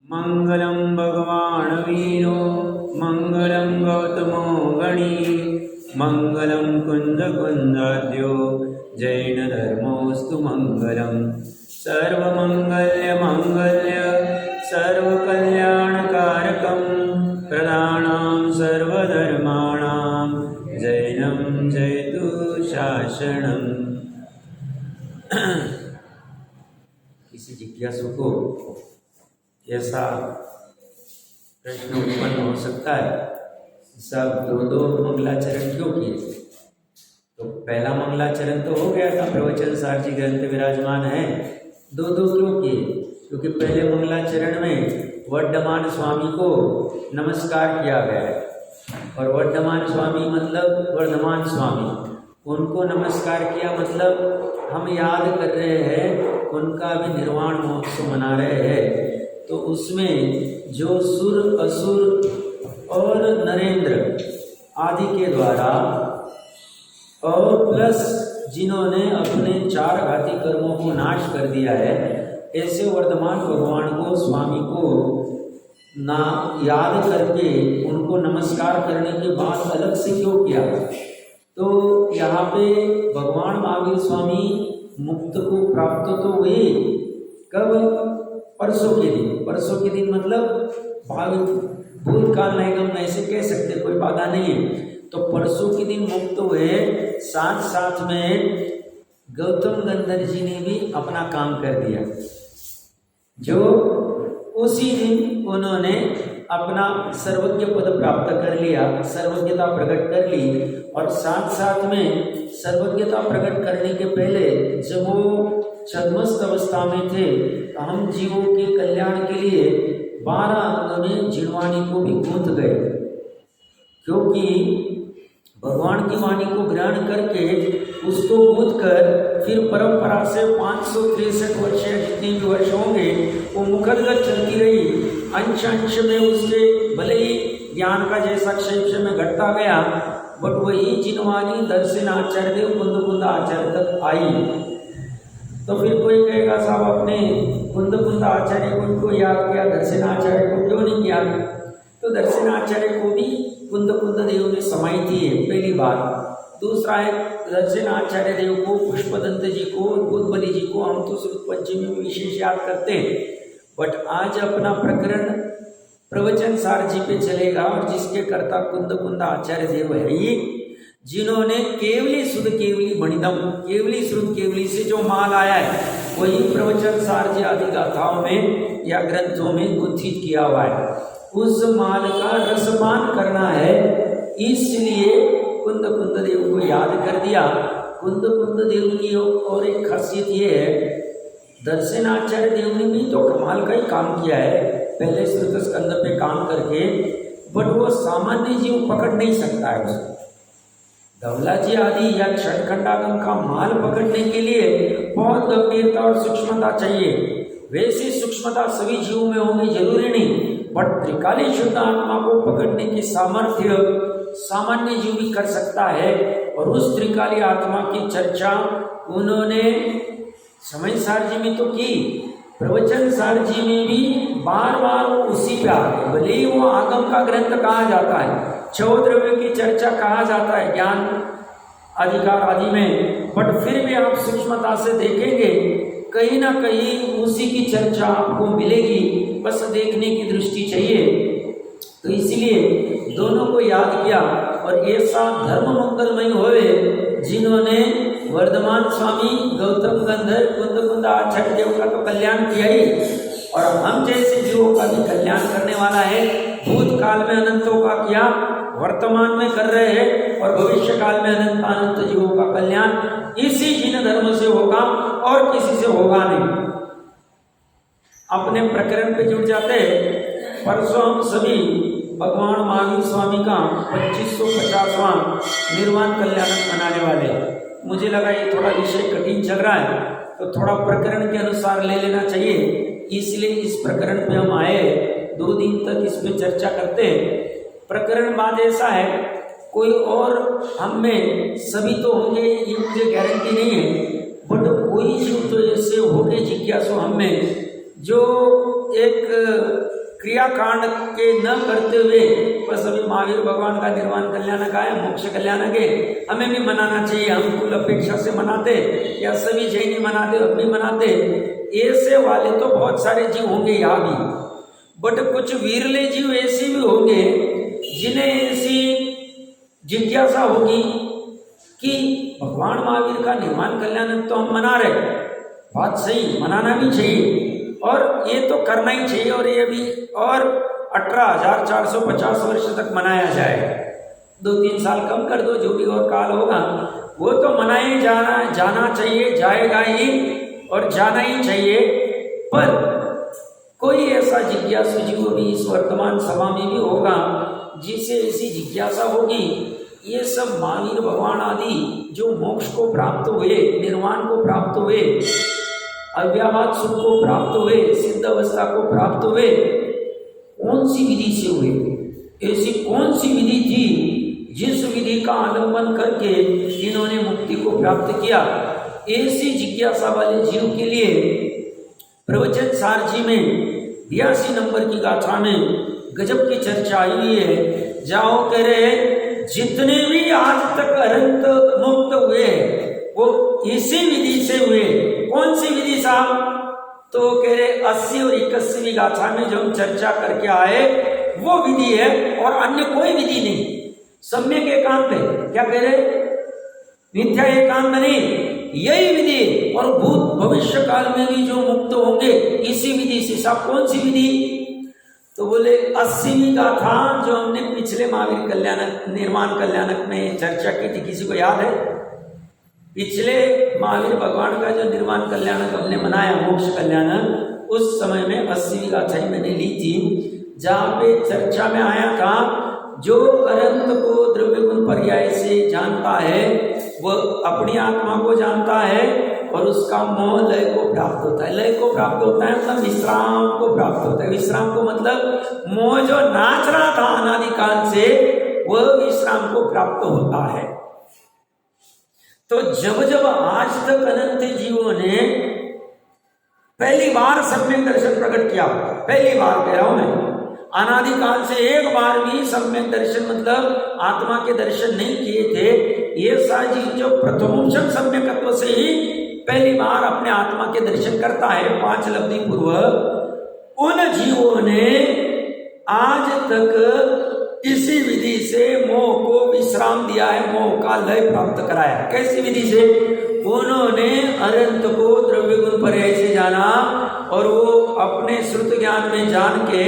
मंगलम भगवान वीरो मंगलम गौतमो गणी मंगलम कुंद कुंदाद्यो जैन धर्मोस्तु मंगलम सर्वमंगल्य मंगल्य सर्वकल्याणकारकं प्रदानं सर्वधर्माणां जैनं जयतु शासनम्। किसी जिज्ञासु को ऐसा प्रश्न उत्पन्न हो सकता है, सब दो मंगलाचरण क्यों किए? तो पहला मंगलाचरण तो हो गया था, प्रवचन सार जी ग्रंथ विराजमान है, दो क्यों किए? क्योंकि पहले मंगलाचरण में वर्धमान स्वामी को नमस्कार किया गया है, और वर्धमान स्वामी मतलब वर्धमान स्वामी, उनको नमस्कार किया मतलब हम याद कर रहे हैं, उनका भी निर्वाण महोत्सव मना रहे हैं। तो उसमें जो सुर असुर और नरेंद्र आदि के द्वारा और प्लस जिन्होंने अपने 4 घाती कर्मों को नाश कर दिया है, ऐसे वर्धमान भगवान को स्वामी को ना याद करके उनको नमस्कार करने के बाद अलग से क्यों किया? तो यहाँ पे भगवान महावीर स्वामी मुक्त को प्राप्त तो हुए कब? परसों के दिन। परसों के दिन मतलब भूतकाल नहीं, हम ऐसे कह सकते, कोई बाधा नहीं है। तो परसों के दिन मुक्त हुए, साथ साथ में गौतम गंधर जी ने भी अपना काम कर दिया, जो उसी दिन उन्होंने अपना सर्वज्ञ पद प्राप्त कर लिया, सर्वज्ञता प्रकट कर ली। और साथ साथ में सर्वज्ञता प्रकट करने के पहले जब वो छद्मस्त अवस्था में थे, तो हम जीवों के कल्याण के लिए 12 अंगों में जिनवाणी को भी गूंथ गए, क्योंकि भगवान की वाणी को ग्रहण करके उसको गूंथ कर फिर परंपरा से 563 वर्ष जितने भी वर्ष होंगे वो मुखरगत चलती रही। अंश अंश में उसके भले ही ज्ञान का जैसा क्षेत्र में घटता गया, बट वही जिनवाणी दर्शन आचार्य देव कुंद कुंद आचार्य तक आई। तो फिर कोई कहेगा साहब आपने कुंद कुंद आचार्य को याद किया, दर्शन आचार्य को क्यों नहीं किया? तो दर्शन आचार्य को भी कुंद कुंद देव में समाई थी, पहली बात। दूसरा है दर्शन आचार्य देव को, पुष्पदंत जी को, बुद्धबली जी को हम तो श्रुत पंचमी में विशेष याद करते हैं। बट आज अपना प्रकरण प्रवचन सार जी पे चलेगा, और जिसके कर्ता कुंद कुंद आचार्य देव है ही, जिन्होंने केवली शुद्ध केवली मणिदम केवली श्रुत केवली से जो माल आया है वही प्रवचन सार जी आदि गाथाओं में या ग्रंथों में गुत्थित किया हुआ है। उस माल का रसपान करना है, इसलिए कुंद कुंद देव को याद कर दिया। कुंद कुंद देव की और एक खासियत ये है, दर्शन आचार्य देव ने भी तो कमाल का ही काम किया है, पहले श्रुत स्कंद पे काम करके, बट वो सामान्य जीव पकड़ नहीं सकता है उसको। धवला जी आदि या षटखंडागम का माल पकड़ने के लिए बहुत गंभीरता और सूक्ष्मता चाहिए। वैसी सूक्ष्मता सभी जीवों में होगी जरूरी नहीं, बट त्रिकाली शुद्ध आत्मा को पकड़ने की सामर्थ्य सामान्य जीव भी कर सकता है। और उस त्रिकाली आत्मा की चर्चा उन्होंने समय सार जी में तो की, प्रवचन सार जी में भी बार बार उसी पे आ गए। भले ही वो आगम का ग्रंथ कहा जाता है, 6 द्रव्य की चर्चा कहा जाता है ज्ञान अधिकार आदि में, बट फिर भी आप सूक्ष्मता से देखेंगे कहीं ना कहीं उसी की चर्चा आपको मिलेगी, बस देखने की दृष्टि चाहिए। तो इसलिए दोनों को याद किया, और ऐसा धर्म मंगलमय होवे जिन्होंने वर्धमान स्वामी गौतम गंधर कुंद कुंद आचार्य देव का तो कल्याण किया ही, और हम जैसे जीवों का भी कल्याण करने वाला है। भूतकाल में अनंतों का किया, वर्तमान में कर रहे हैं, और भविष्य काल में अनंत अनंत जीवों का कल्याण इसी जिन धर्म से होगा और किसी से होगा नहीं। अपने प्रकरण पे जुड़ जाते हैं। परसों हम सभी भगवान महावीर स्वामी का 2550वां निर्वाण कल्याण मनाने वाले। मुझे लगा ये थोड़ा विषय कठिन चल रहा है, तो थोड़ा प्रकरण के अनुसार ले लेना चाहिए, इसलिए इस प्रकरण पे हम आए। 2 दिन तक इस पे चर्चा करते हैं। प्रकरण बाद ऐसा है, कोई और हम में सभी तो होंगे ये मुझे गारंटी नहीं है, बट कोई जीव तो ऐसे होंगे जिज्ञासु हम में, जो एक क्रियाकांड के न करते हुए बस अभी महावीर भगवान का निर्वाण कल्याणक आया, मोक्ष कल्याणक है, हमें भी मनाना चाहिए, हम कुल अपेक्षा से मनाते, या सभी जैनी मनाते, हम भी मनाते, ऐसे वाले तो बहुत सारे जीव होंगे यहाँ भी, बट कुछ वीरले जीव ऐसे भी होंगे जिन्हें ऐसी जिज्ञासा होगी कि भगवान महावीर का निर्वाण कल्याणक तो हम मना रहे, बात सही, मनाना भी चाहिए और ये तो करना ही चाहिए, और ये भी और 18,450 वर्ष तक मनाया जाए, 2-3 साल कम कर दो, जो भी और काल होगा वो तो मनाए जाना चाहिए, जाएगा ही और जाना ही चाहिए। पर कोई ऐसा जिज्ञासु जीव भी इस वर्तमान सभा में भी होगा जिसे ऐसी जिज्ञासा होगी, ये सब महावीर भगवान आदि जो मोक्ष को प्राप्त हुए, निर्वाण को प्राप्त हुए, अव्याभात सुख को प्राप्त हुए, सिद्ध अवस्था को प्राप्त हुए, कौन सी विधि से हुए, ऐसी कौन सी विधि थी जिस विधि का आलंबन करके इन्होंने मुक्ति को प्राप्त किया। ऐसी जिज्ञासा वाले जीव के लिए प्रवचन सार जी में 82 नंबर की गाथा में गजब की चर्चा आई हुई है। जाओ कह रहे जितने भी आज तक अनंत मुक्त हुए वो इसी विधि से हुए। कौन सी विधि साहब? तो कह रहे 80 और 81वीं गाथा में जो हम चर्चा करके आए वो विधि है और अन्य कोई विधि नहीं। सम्यक एकांत है, क्या कह रहे? मिथ्या एकांत नहीं, यही विधि, और भूत भविष्य काल में भी जो मुक्त होंगे इसी विधि से। साहब कौन सी विधि? तो बोले 80वीं गाथा जो हमने पिछले महावीर कल्याणक निर्वाण कल्याणक में चर्चा की थी, किसी को याद है? पिछले महावीर भगवान का जो निर्वाण कल्याणक हमने मनाया, मोक्ष कल्याणक, उस समय में 80वीं गाथा ही मैंने ली थी, जहाँ पे चर्चा में आया था जो अनंत को द्रव्य गुण पर्याय से जानता है वह अपनी आत्मा को जानता है और उसका मोह लय को प्राप्त होता है। लय को प्राप्त होता है मतलब विश्राम को प्राप्त होता है। विश्राम को मतलब मोह जो नाच रहा था अनादिकाल से वह विश्राम को प्राप्त होता है। तो जब जब आज तक अनंत जीवों ने पहली बार सम्यक दर्शन प्रकट किया, पहली बार कह रहा हूं मैं, अनादिकाल से एक बार भी सम्यक दर्शन मतलब आत्मा के दर्शन नहीं किए थे, ये सारी जो प्रथमोपम सम्यकत्व से ही पहली बार अपने आत्मा के दर्शन करता है 5 लब्धि पूर्व, उन जीवों ने आज तक इसी विधि से मोह को विश्राम दिया है, मोह का लय प्राप्त कराया। कैसी विधि से? उन्होंने अनंत को द्रव्य गुण पर्याय से जाना और वो अपने श्रुत ज्ञान में जान के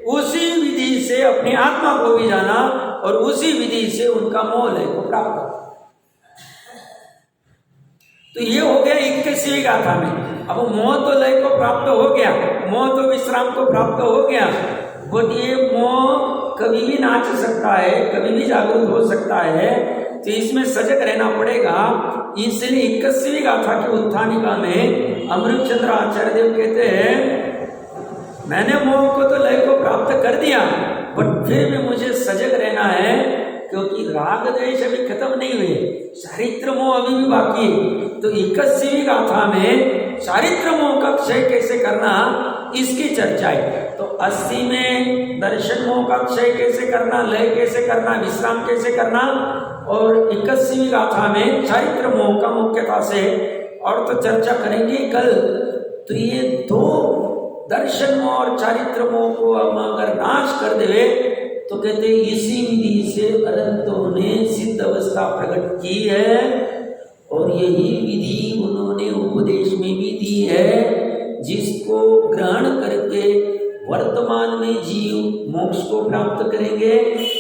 उसी विधि से अपनी आत्मा को भी जाना और उसी विधि से उनका मोह लय को प्राप्त हुआ। तो ये हो गया 21वीं गाथा में। अब मोह तो लय को प्राप्त हो गया, मोह तो विश्राम को प्राप्त हो गया, बट ये मोह कभी भी नाच सकता है, कभी भी जागरूक हो सकता है, तो इसमें सजग रहना पड़ेगा। इसलिए 21वीं गाथा की उत्थानिका में अमृतचंद्र आचार्य देव कहते हैं मैंने मोह को तो लय को प्राप्त कर दिया, बट फिर भी मुझे सजग रहना है क्योंकि राग द्वेष अभी खत्म नहीं हुए, चारित्र मोह अभी भी बाकी है। तो 21वीं गाथा में चारित्र मोह का क्षय कैसे करना इसकी चर्चा है। तो 80 में दर्शन मोह का क्षय कैसे करना, लय कैसे करना, विश्राम कैसे करना, और 21वीं गाथा में चारित्र मोह का मुख्यता से और तो चर्चा करेंगे कल। तो ये दो दर्शन मोह और चारित्र मोह को हम अगर नाश कर दे तो कहते इसी विधि से अनंतों ने सिद्ध अवस्था प्रकट की है और यही विधि उन्होंने उपदेश में भी दी है, जिसको ग्रहण करके वर्तमान में जीव मोक्ष को प्राप्त करेंगे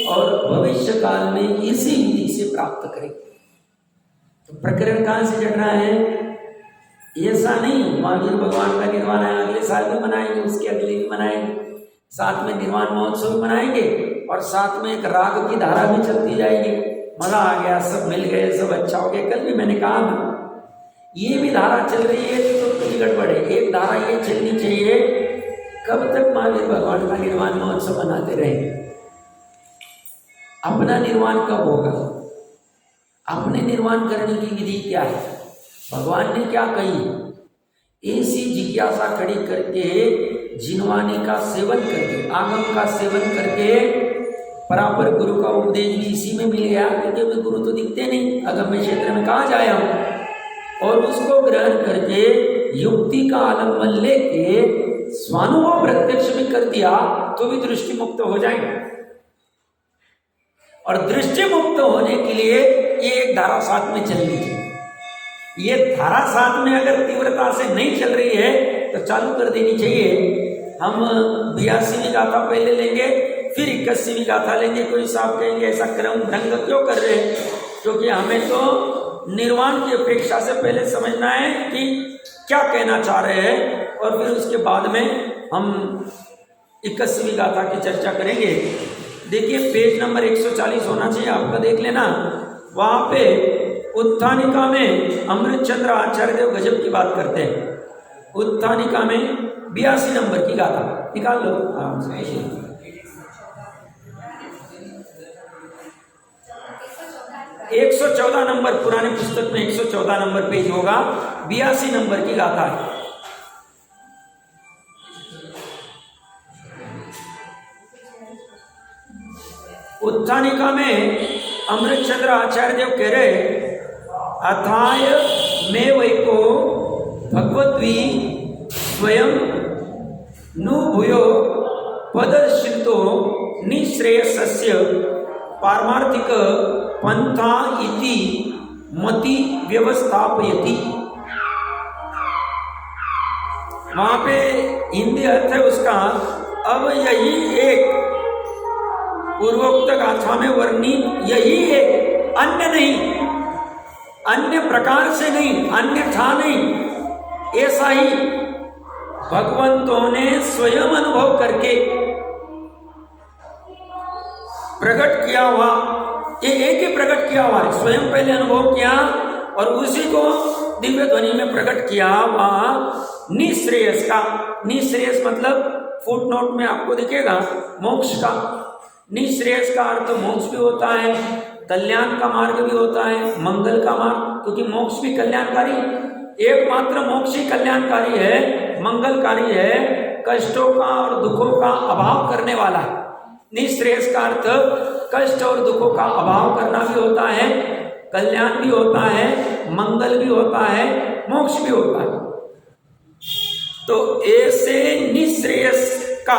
और भविष्य काल में इसी विधि से प्राप्त करेंगे। तो प्रकरण कहाँ से चढ़ रहा है? ऐसा नहीं महावीर भगवान का निर्वाण है अगले साल भी मनाएंगे, उसके अगले भी मनाएंगे, साथ में निर्वाण महोत्सव भी मनाएंगे और साथ में एक राग की धारा भी चलती जाएगी। मजा आ गया, सब मिल गए, सब अच्छा हो गया। कल भी मैंने कहा ना, ये भी धारा चल रही है तो कुछ गड़बड़ है। एक धारा ये चलनी चाहिए, कब तक महावीर भगवान का निर्वाण महोत्सव मनाते रहेंगे? अपना निर्वाण कब होगा? अपने निर्वाण करने की विधि क्या है, भगवान ने क्या कही, ऐसी जिज्ञासा खड़ी करके जिनवानी का सेवन करके, आगम का सेवन करके परापर गुरु का उपदेश भी इसी में मिल गया, क्योंकि हमें गुरु तो दिखते नहीं, अगम्य क्षेत्र में कहाँ जाए हम। और उसको ग्रहण करके युक्ति का आलम्बन लेके स्वानुभव प्रत्यक्ष भी कर दिया तो भी दृष्टि मुक्त हो जाएंगे। और दृष्टि मुक्त होने के लिए ये एक धारा साथ में चलनी चाहिए। ये धारा साथ में अगर तीव्रता से नहीं चल रही है तो चालू कर देनी चाहिए। हम 82वीं गाथा पहले लेंगे, फिर 81वीं गाथा लेंगे। कोई साहब कहेंगे ऐसा क्रम भंग क्यों कर रहे हैं? क्योंकि हमें तो निर्वाण की अपेक्षा से पहले समझना है कि क्या कहना चाह रहे हैं, और फिर उसके बाद में हम 81वीं गाथा की चर्चा करेंगे। देखिए पेज नंबर 140 होना चाहिए आपका, देख लेना। वहाँ पे उत्थानिका में अमृतचंद्र आचार्य देव गजब की बात करते हैं। उत्थानिका में 82 नंबर की गाथा निकाल लो। 114 नंबर पुराने पुस्तक में 114 नंबर पेज होगा, 82 नंबर की गाथा है। उत्थानिका में अमृतचंद्र आचार्य देव कह रहे, अथाय में वैको भगवद्वी स्वयं नु भूयो पदर्शितो निश्रेयसस्य पारमार्थिक पंथा इति मति व्यवस्थापयति। वहां पे हिंदी अर्थ है उसका, अब यही एक पूर्वोक्त गाथा में वर्णित यही एक, अन्य नहीं, अन्य प्रकार से नहीं, अन्य था नहीं, ऐसा ही भगवंतों ने स्वयं अनुभव करके प्रकट किया हुआ, ये एक ही प्रकट किया हुआ है। स्वयं पहले अनुभव किया और उसी को दिव्य ध्वनि में प्रकट किया हुआ निश्रेयस का। निश्रेयस मतलब फुटनोट में आपको दिखेगा मोक्ष का। निश्रेयस का अर्थ मोक्ष भी होता है, कल्याण का मार्ग भी होता है, मंगल का मार्ग, क्योंकि मोक्ष भी कल्याणकारी, एकमात्र मोक्ष ही कल्याणकारी है, मंगलकारी है, कष्टों का और दुखों का अभाव करने वाला है। निश्रेयस का अर्थ कष्ट और दुखों का अभाव करना भी होता है, कल्याण भी होता है, मंगल भी होता है, मोक्ष भी होता है। तो ऐसे निश्रेयस का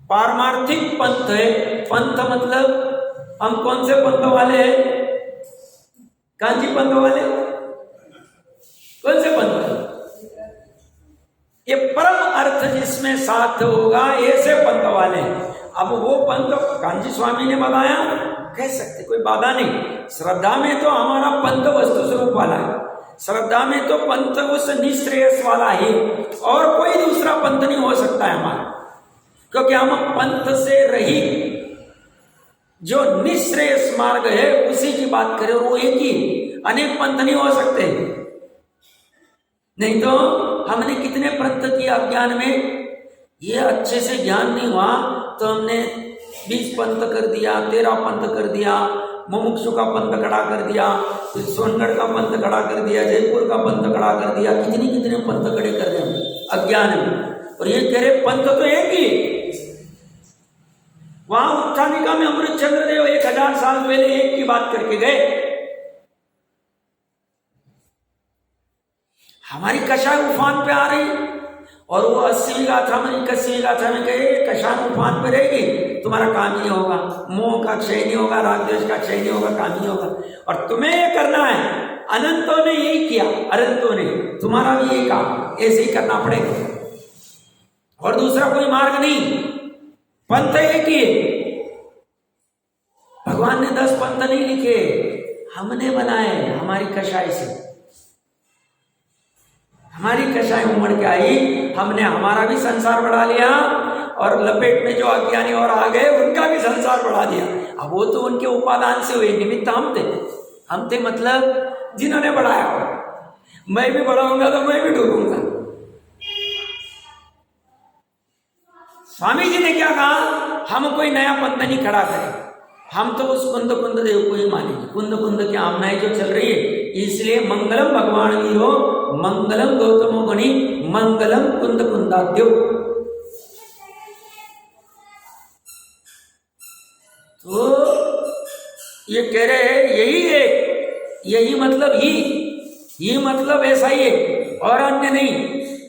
पारमार्थिक पंथ है। पंथ मतलब हम कौन से पंथ वाले हैं? कांची पंथ वाले, कौन से पंथ वाले? ये परम अर्थ जिसमें साथ होगा ऐसे पंथ वाले। अब वो पंथ कांची स्वामी ने बताया, कह सकते, कोई बाधा नहीं। श्रद्धा में तो हमारा पंथ वस्तु स्वरूप वाला है, श्रद्धा में तो पंथ उस निश्रेयस वाला है, और कोई दूसरा पंथ नहीं हो सकता है हमारा, क्योंकि हम पंथ से रहित जो निश्रेयस मार्ग है उसी की बात करें, और वो एक ही, अनेक पंथ नहीं हो सकते। नहीं तो हमने कितने पंथ किए अज्ञान में, ये अच्छे से ज्ञान नहीं हुआ तो हमने 20 पंथ कर दिया, 13 पंथ कर दिया, मुमुक्षु का पंथ खड़ा कर दिया, फिर सोनगढ़ का पंथ खड़ा कर दिया, जयपुर का पंथ खड़ा कर दिया, कितने कितने पंथ खड़े कर रहे अज्ञान में। और ये कह रहे पंथ तो एक ही। वहां उत्थानिका में अमृतचंद्र देव 1000 साल पहले एक की बात करके गए। हमारी कषाय उफान पे आ रही, और वो 80वीं गाथा में 81वीं गाथा में कहे कषाय उफान पे रहेगी, तुम्हारा काम ही होगा, मोह का क्षय नहीं होगा, राग द्वेष का क्षय नहीं होगा, काम ही होगा। और तुम्हें ये करना है, अनंतों ने यही किया, अनंतों ने, तुम्हारा भी यही काम, ऐसे ही करना पड़ेगा, और दूसरा कोई मार्ग नहीं, पंथ एक ही। भगवान ने 10 पंथ नहीं लिखे, हमने बनाए हमारी कषाय से। हमारी कषाय उमड़ के आई, हमने हमारा भी संसार बढ़ा लिया, और लपेट में जो अज्ञानी और आ गए उनका भी संसार बढ़ा दिया। अब वो तो उनके उपादान से हुए, निमित्त हम थे मतलब जिन्होंने बढ़ाया हो। मैं भी बढ़ाऊंगा तो मैं भी डूबूंगा। स्वामी जी ने क्या कहा, हम कोई नया पंथ नहीं खड़ा करें, हम तो उस कुंद कुंद देव को ही मानेंगे। कुंद कुंद की आमनाएं जो चल रही है, इसलिए मंगलम भगवान वीरो, मंगलम गौतमो गणि, मंगलम कुंद कुंदाद्यो। तो ये कह रहे हैं यही है, यही मतलब ही मतलब ऐसा ही है और अन्य नहीं।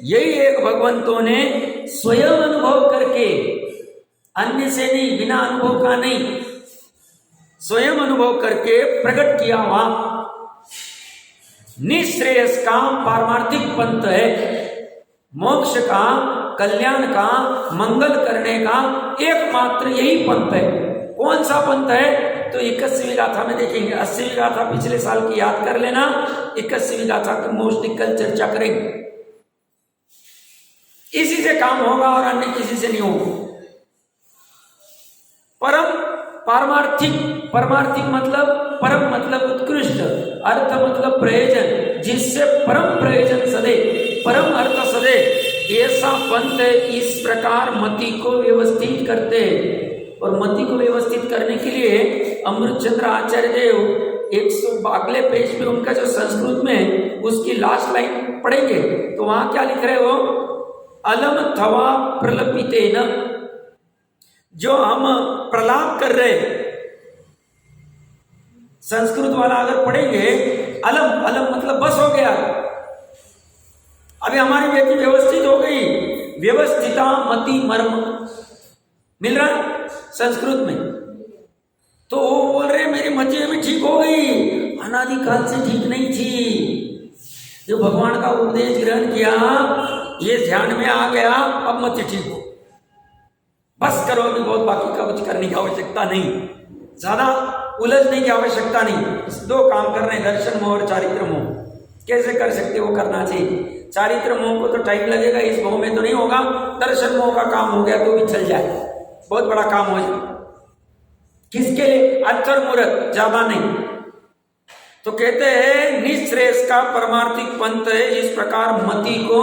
यही एक भगवंतों ने स्वयं अनुभव करके, अन्य से नहीं, बिना अनुभव का नहीं, स्वयं अनुभव करके प्रकट किया हुआ निश्रेयस का पारमार्थिक पंथ है। मोक्ष का, कल्याण का, मंगल करने का एकमात्र यही पंथ है। कौन सा पंथ है? तो 21वीं गाथा में देखेंगे। 80वीं गाथा पिछले साल की याद कर लेना, 21वीं गाथा की मोस्टली कल चर्चा करेंगे। इसी से काम होगा और अन्य किसी से नहीं होगा। परम पारमार्थिक, पारमार्थिक मतलब परम मतलब उत्कृष्ट, अर्थ मतलब प्रयोजन, जिससे परम प्रयोजन सदे, परम अर्थ सदे, ऐसा पंथ इस प्रकार मति को व्यवस्थित करते हैं। और मति को व्यवस्थित करने के लिए अमृतचंद्र आचार्य देव 100 अगले पेज पे उनका जो संस्कृत में उसकी लास्ट लाइन पढ़ेंगे तो वहां क्या लिख रहे हो? अलम थवा प्रलपितेन, जो हम प्रलाप कर रहे, संस्कृत वाला अगर पढ़ेंगे अलम, अलम मतलब बस हो गया, अभी हमारी व्यक्ति व्यवस्थित हो गई, व्यवस्थिता मति मर्म मिल रहा है संस्कृत में। तो वो बोल रहे मेरी मति अभी ठीक हो गई, अनादिकाल से ठीक नहीं थी। जो भगवान का उपदेश ग्रहण किया, ये ध्यान में आ गया, अब मति ठीक हो, बस करो, अभी बहुत बाकी का कुछ करने की आवश्यकता नहीं, ज्यादा उलझने की आवश्यकता नहीं। 2 काम कर रहे हैं, दर्शन मोह और चारित्र मोह। कैसे कर सकते वो करना चाहिए। चारित्र मोह को तो टाइम लगेगा, इस मोह में तो नहीं होगा। दर्शन मोह का काम हो गया तो भी चल जाए, बहुत बड़ा काम हो जाए। किसके लिए? अक्षर मूर्त, ज्यादा नहीं। तो कहते हैं निश्रेयस का परमार्थिक पंथ है, इस प्रकार मति को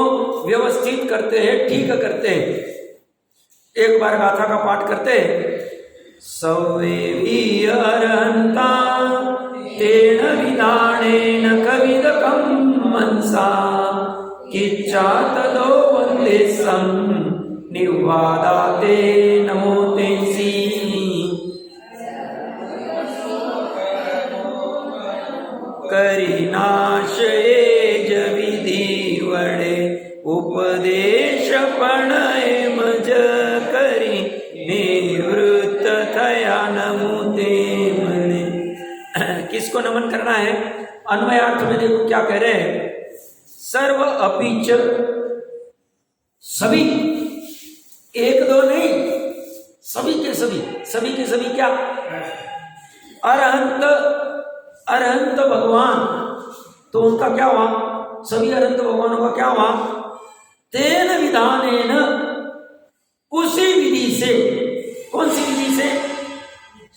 व्यवस्थित करते हैं, ठीक करते हैं। एक बार गाथा का पाठ करते हैं। सौवे अरहंता तेन विधानेन कविदकं मनसा किच्चा तदो वन्देसं निर्वादाते नमो तेंसी। करिनाशये जविधि वडे उपदेश पणय मज करी निवृत्त थया नमुते मणे। किसको नमन करना है? अन्वयार्थ में देखो क्या कह रहे हैं। सर्व अपीच, सभी, एक दो नहीं, सभी के सभी, सभी के सभी क्या? अरहंत, अरहंत भगवान, तो उनका क्या हुआ? सभी अरहंत भगवानों का क्या हुआ? तेन विधानेन, उसी विधि से। कौन सी विधि से?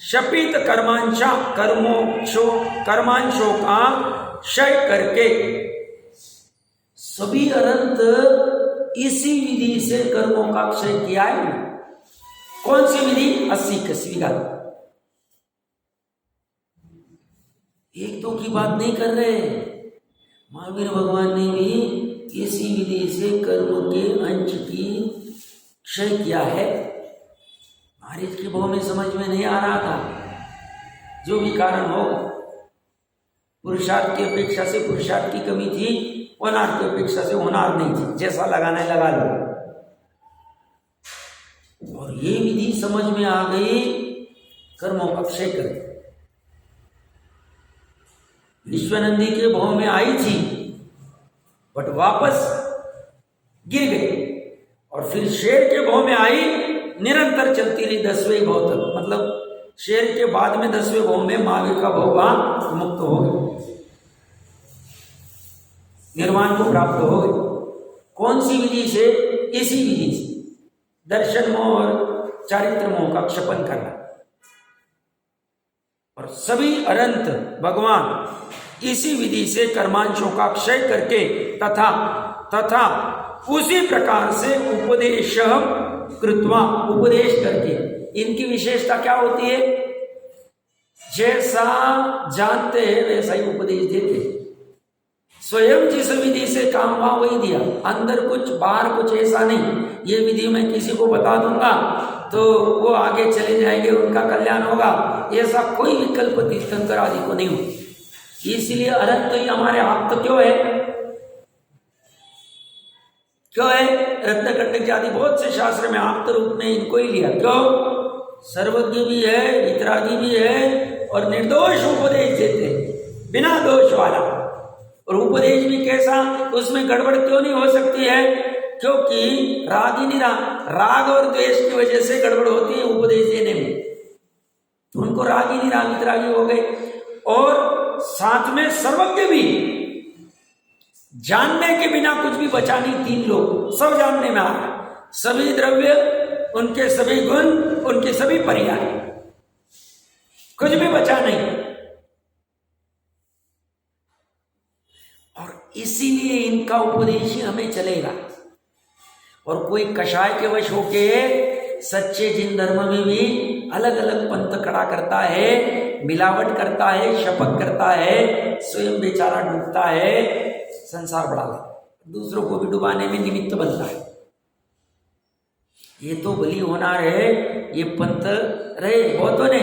शपित कर्मांशा, कर्मांशों का क्षय करके। सभी अनंत इसी विधि से कर्मों का क्षय किया है। कौन सी विधि? 80 का। एक दो की बात नहीं कर रहे, महावीर भगवान ने भी इसी विधि से कर्म के अंश की क्षय किया है। महाराज के भाव में समझ में नहीं आ रहा था, जो भी कारण हो, पुरुषार्थ की अपेक्षा से पुरुषार्थ की कमी थी, होनार की अपेक्षा से होनार नहीं थी, जैसा लगाना है लगा लो। और ये विधि समझ में आ गई, कर्मों का क्षय करे। विश्वानंदी के भाव में आई थी, बट वापस गिर गई, और फिर शेर के भाव में आई, निरंतर चलती रही 10वें भाव तक। मतलब शेर के बाद में 10वें भाव में महावीर का भाव मुक्त हो गए, निर्वाण को प्राप्त हो गए। कौन सी विधि से? इसी विधि से, दर्शन मोह और चारित्र मोह का क्षपन करना। और सभी अनंत भगवान इसी विधि से कर्मांशों का क्षय करके तथा उसी प्रकार से उपदेश कृत्वा, उपदेश करके। इनकी विशेषता क्या होती है? जैसा जानते हैं वैसा ही उपदेश देते हैं। स्वयं जिस विधि से काम हुआ वही दिया, अंदर कुछ बाहर कुछ ऐसा नहीं। ये विधि मैं किसी को बता दूंगा तो वो आगे चले जाएंगे, उनका कल्याण होगा, ऐसा कोई विकल्प तीर्थंकर आदि को नहीं हो। इसलिए अरहत तो ही हमारे आप तो क्यों है, क्यों है? रत्नकंटक आदि बहुत से शास्त्र में आप तो रूप में इनको ही लिया। क्यों? सर्वज्ञ भी है, वितरागी भी है और निर्दोष उपदेश देते हैं, बिना दोष वाला। और उपदेश भी कैसा, उसमें गड़बड़ क्यों नहीं हो सकती है? क्योंकि राग और द्वेष की वजह से गड़बड़ होती है उपदेश देने में, तो उनको रागी निरा वितरागी हो गए। और साथ में सर्वज्ञ भी, जानने के बिना कुछ भी बचा नहीं। तीन लोग सब जानने में आ रहा, सभी द्रव्य, उनके सभी गुण, उनके सभी पर्याय, कुछ भी बचा नहीं। और इसीलिए इनका उपदेश ही हमें चलेगा। और कोई कषाय के वश होके सच्चे जिन धर्म में भी अलग अलग पंथ खड़ा करता है, मिलावट करता है, शपथ करता है, स्वयं बेचारा डूबता है, संसार बढ़ा लेता, दूसरों को भी डुबाने में निमित्त बनता है। ये तो बलि होनार है, ये पंथ रहे बहुतों ने,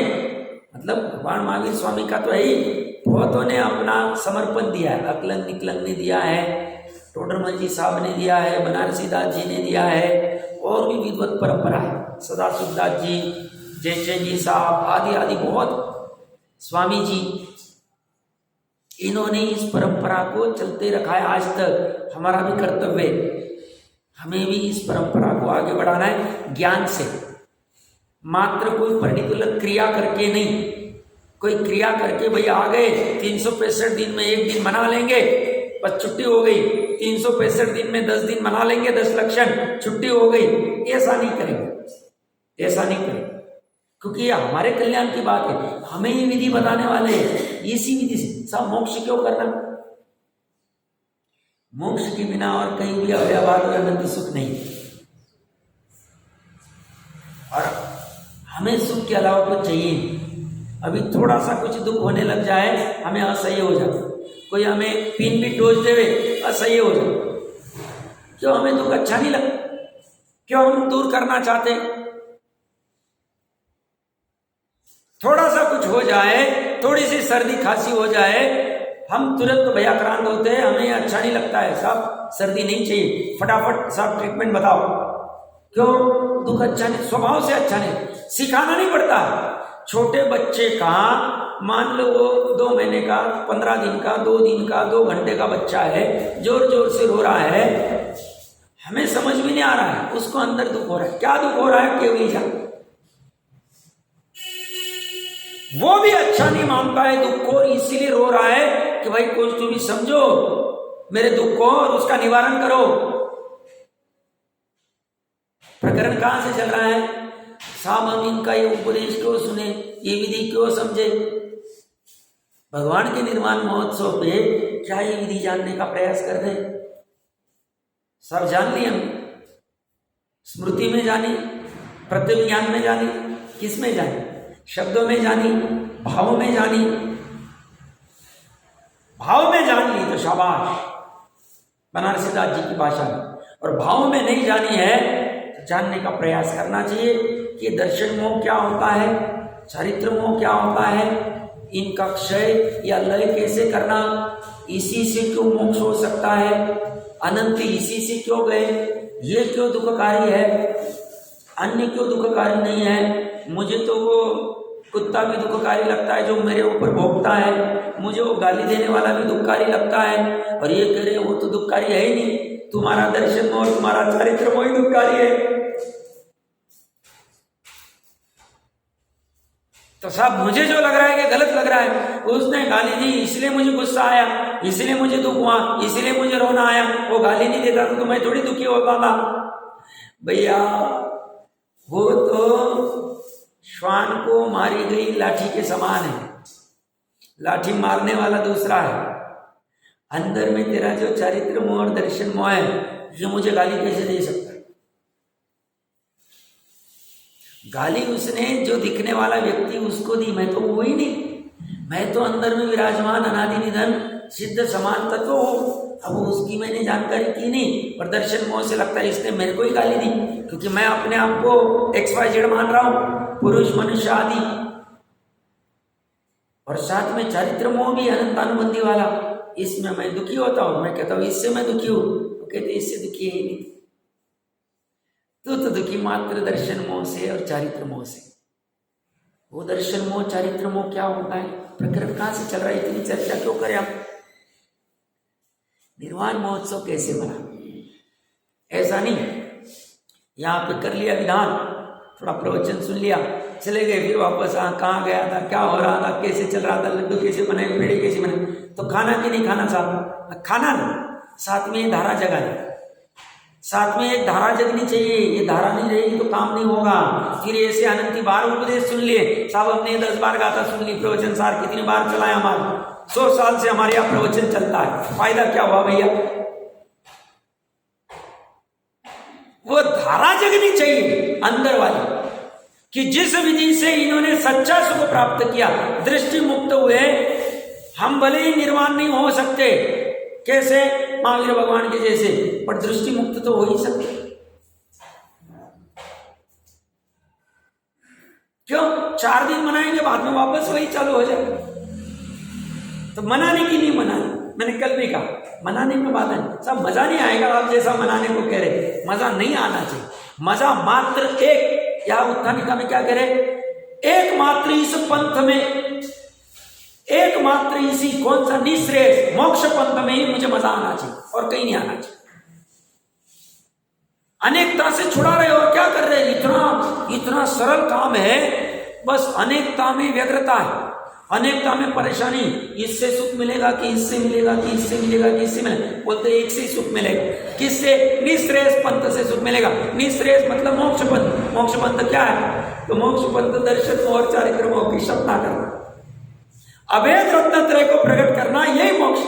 मतलब भगवान महावीर स्वामी का तो है ही, बहुतों ने अपना समर्पण दिया है। अकलन निकलन ने दिया है, टोडरमल जी साहब ने दिया है, बनारसी दास जी ने दिया है, और भी विद्वत परंपरा है, सदाशिव दास जी, जयचंद जी साहब आदि आदि बहुत, स्वामी जी, इन्होंने इस परंपरा को चलते रखा है आज तक। हमारा भी कर्तव्य है, हमें भी इस परंपरा को आगे बढ़ाना है ज्ञान से, मात्र कोई पर्टिकुलर क्रिया करके नहीं। कोई क्रिया करके भैया आ गए, 365 दिन में एक दिन मना लेंगे, बस छुट्टी हो गई, 365 दिन में 10 दिन मना लेंगे, 10 लक्षण, छुट्टी हो गई, ऐसा नहीं करेंगे, ऐसा नहीं करेंगे, क्योंकि ये हमारे कल्याण की बात है। हमें ये विधि बताने वाले हैं, इसी विधि से सब मोक्ष क्यों करना? मोक्ष के बिना और कहीं भी अव्यवहार और अनंत सुख नहीं। और हमें सुख के अलावा कुछ चाहिए। अभी थोड़ा सा कुछ दुख होने लग जाए, हमें असह्य हो जाए, कोई हमें पिन भी टोच देवे, असह्य हो जाए। क्यों? हमें दुख अच्छा नहीं लगता, क्यों हम दूर करना चाहते? थोड़ा सा कुछ हो जाए, थोड़ी सी सर्दी खांसी हो जाए, हम तुरंत भयाक्रांत होते हैं, हमें अच्छा नहीं लगता है, साहब सर्दी नहीं चाहिए, फटाफट साहब ट्रीटमेंट बताओ। क्यों? दुख अच्छा नहीं, स्वभाव से अच्छा नहीं, सिखाना नहीं पड़ता। छोटे बच्चे का मान लो वो 2 महीने का, 15 दिन का, 2 दिन का, 2 घंटे का बच्चा है, जोर जोर से रो रहा है, हमें समझ में नहीं आ रहा है, उसको अंदर दुख हो रहा है। क्या दुख हो रहा है? केवल जान, वो भी अच्छा नहीं मानता है दुख को, इसीलिए रो रहा है कि भाई कुछ तुम भी समझो मेरे दुख को और उसका निवारण करो। प्रकरण कहां से चल रहा है? साहब हम इनका ये उपदेश क्यों सुने, ये विधि क्यों समझे? भगवान के निर्माण महोत्सव पे क्या ये विधि जानने का प्रयास कर रहे? सब जान लिया, स्मृति में जानी, प्रत्यभिज्ञान में जानी, किस में जानी? शब्दों में जानी, भावों में जानी। भाव में जान ली तो शाबाश, बनारसी दास जी की भाषा में। और भाव में नहीं जानी है तो जानने का प्रयास करना चाहिए कि दर्शन मोह क्या होता है, चरित्र मोह क्या होता है, इनका क्षय या लय कैसे करना, इसी से क्यों मोक्ष हो सकता है, अनंत इसी से क्यों गए, ये क्यों दुखकारी है, अन्य क्यों दुखकारी नहीं है। मुझे तो वो कुत्ता भी दुखकारी लगता है जो मेरे ऊपर भौंकता है, मुझे वो गाली देने वाला भी दुखकारी लगता है, और ये कह रहे वो तो दुखकारी है ही नहीं, तुम्हारा दर्शन मोह, तुम्हारा चरित्र मोह ही दुखकारी है। तो साहब मुझे जो लग रहा है कि गलत लग रहा है, उसने गाली दी इसलिए मुझे गुस्सा आया, इसलिए मुझे दुख हुआ, इसलिए मुझे रोना आया, वो गाली नहीं देता तो मैं थोड़ी दुखी हो पाता। भैया वो तो श्वान को मारी गई लाठी के समान है, लाठी मारने वाला दूसरा है। अंदर में तेरा जो चरित्र मोह और दर्शन मोह है, ये मुझे गाली कैसे दे सकता है? गाली उसने जो दिखने वाला व्यक्ति उसको दी, मैं तो वो ही नहीं, मैं तो अंदर में विराजमान अनादि निधन सिद्ध समान तत्व हो। अब उसकी मैंने जानकारी की नहीं, पर दर्शन मोह से लगता है इसने मेरे को ही गाली दी, क्योंकि मैं अपने आप को XYZ मान रहा हूं, पुरुष मनुष्य आदि, और साथ में चारित्र मोह भी अनंतानुबंधी वाला, इसमें मैं दुखी होता हूं। मैं कहता हूं इससे मैं दुखी हूं, तो कहते इससे दुखी है ही नहीं, तो दुखी मात्र दर्शन मोह से और चारित्र मोह से। वो दर्शन मोह चारित्र मोह क्या होता है, प्रकरण कहां से चल रहा है, इतनी चर्चा क्यों करें आप। निर्वाण महोत्सव कैसे मना, ऐसा नहीं यहां पे कर लिया विधान, थोड़ा प्रवचन सुन लिया, चले गए, फिर वापस कहाँ गया था, क्या हो रहा था, कैसे चल रहा था, लड्डू कैसे बने, पेड़े कैसे बने, तो खाना कि नहीं खाना साहब, खाना नहीं, साथ में धारा जगानी, साथ में एक धारा जगनी चाहिए। ये धारा नहीं रहेगी तो काम नहीं होगा। फिर ऐसे अनंती बार उपदेश सुन लिए साहब, हमने 10 बार गाथा सुन ली, प्रवचन सार कितनी बार चलाया, हमारा 100 साल से हमारे यहाँ प्रवचन चलता है, फायदा क्या हुआ भैया। वो धारा जगनी चाहिए अंदर वाली, कि जिस विधि से इन्होंने सच्चा सुख प्राप्त किया, दृष्टि मुक्त हुए, हम भले ही निर्वाण नहीं हो सकते, कैसे, महावीर भगवान के जैसे, पर दृष्टि मुक्त तो हो ही सकते। क्यों, 4 दिन मनाएंगे, बाद में वापस वही चालू हो जाएगा। तो मनाने की नहीं मनाने, मैंने कल भी कहा, मनाने में बात है, सब मजा नहीं आएगा आप जैसा मनाने को कह रहे, मजा नहीं आना चाहिए। मजा मात्र एक, या उत्थानिका में क्या कह रहे, एकमात्र इस पंथ में, एकमात्र इसी कौन सा, निश्रेष्ठ मोक्ष पंथ में ही मुझे मजा आना चाहिए, और कहीं नहीं आना चाहिए। अनेकता से छुड़ा रहे हो, क्या कर रहे हैं, इतना सरल काम है, बस अनेकता में व्यग्रता है, अनेकता में परेशानी, इससे सुख मिलेगा कि इससे मिलेगा कि इससे मिलेगा कि इससे मिलेगा, बोलते एक से ही सुख मिलेगा, किससे, निश्रेष्ठ पंथ से सुख मिलेगा। निश्रेष्ठ मतलब मोक्ष पंथ। मोक्ष पंथ क्या है, तो मोक्ष पंथ दर्शन और चारित्र मोह की सपना करना, अभेद रत्नत्रय को प्रकट करना, यही मोक्ष।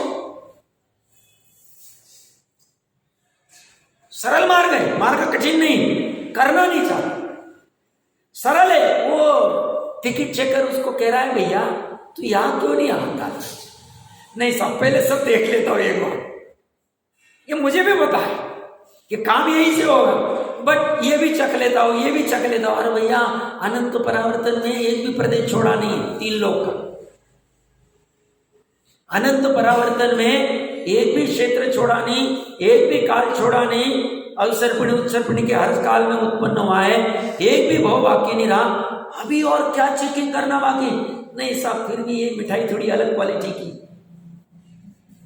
सरल मार्ग है, मार्ग कठिन नहीं, करना नहीं चाहता, सरल है। वो टिकट चेकर उसको कह रहा है, भैया तू यहां क्यों नहीं आता, नहीं साहब पहले सब देख लेता हूं एक बार, ये मुझे भी पता है कि काम यही से होगा, बट ये भी चख लेता हूं, ये भी चख लेता हूं। अरे भैया अनंत परावर्तन में एक भी प्रदेश छोड़ा नहीं, 3 लोक का, अनंत परावर्तन में एक भी क्षेत्र छोड़ा नहीं, एक भी काल छोड़ा नहीं, अवसर्पिणी उत्सर्पिणी के हर काल में उत्पन्न हुआ है, एक भी भाव बाकी नहीं रहा। अभी और क्या चेकिंग करना बाकी, नहीं साहब फिर भी ये मिठाई थोड़ी अलग क्वालिटी की,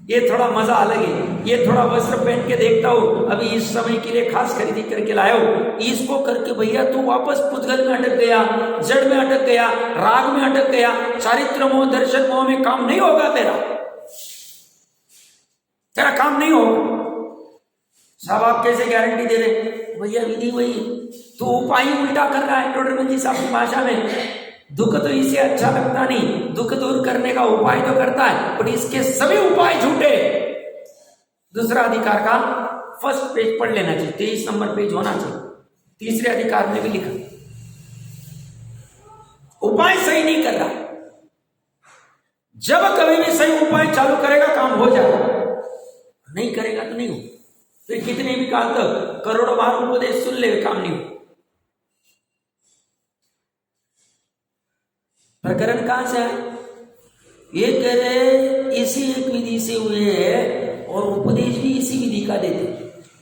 ये थोड़ा मजा अलग है, ये थोड़ा वस्त्र पहन के देखता हूं, अभी इस समय के लिए खास खरीदी करके लाया हो, इसको करके भैया तू वापस पुद्गल में अटक गया, जड़ में अटक गया, राग में अटक गया, चारित्र मोह दर्शन मोह में काम नहीं होगा, तेरा काम नहीं होगा। साहब आप कैसे गारंटी दे रहे, भैया विधि वही, तो उपाय उल्टा कर रहा है। टोडरमल जी साहब की भाषा में, दुख तो इसे अच्छा लगता नहीं, दुख दूर करने का उपाय तो करता है, पर इसके सभी उपाय झूठे। दूसरा अधिकार का फर्स्ट पेज पढ़ लेना चाहिए, 23 नंबर पेज होना चाहिए, तीसरे अधिकार में भी लिखा, उपाय सही नहीं कर रहा। जब कभी भी सही उपाय चालू करेगा काम हो जाएगा, नहीं करेगा तो नहीं हो, फिर कितने भी काल तक करोड़ों बार उपदेश सुन ले, काम नहीं हो। प्रकरण कहां से आए, ये कह रहे इसी एक विधि से हुए हैं, और उपदेश भी इसी विधि का देते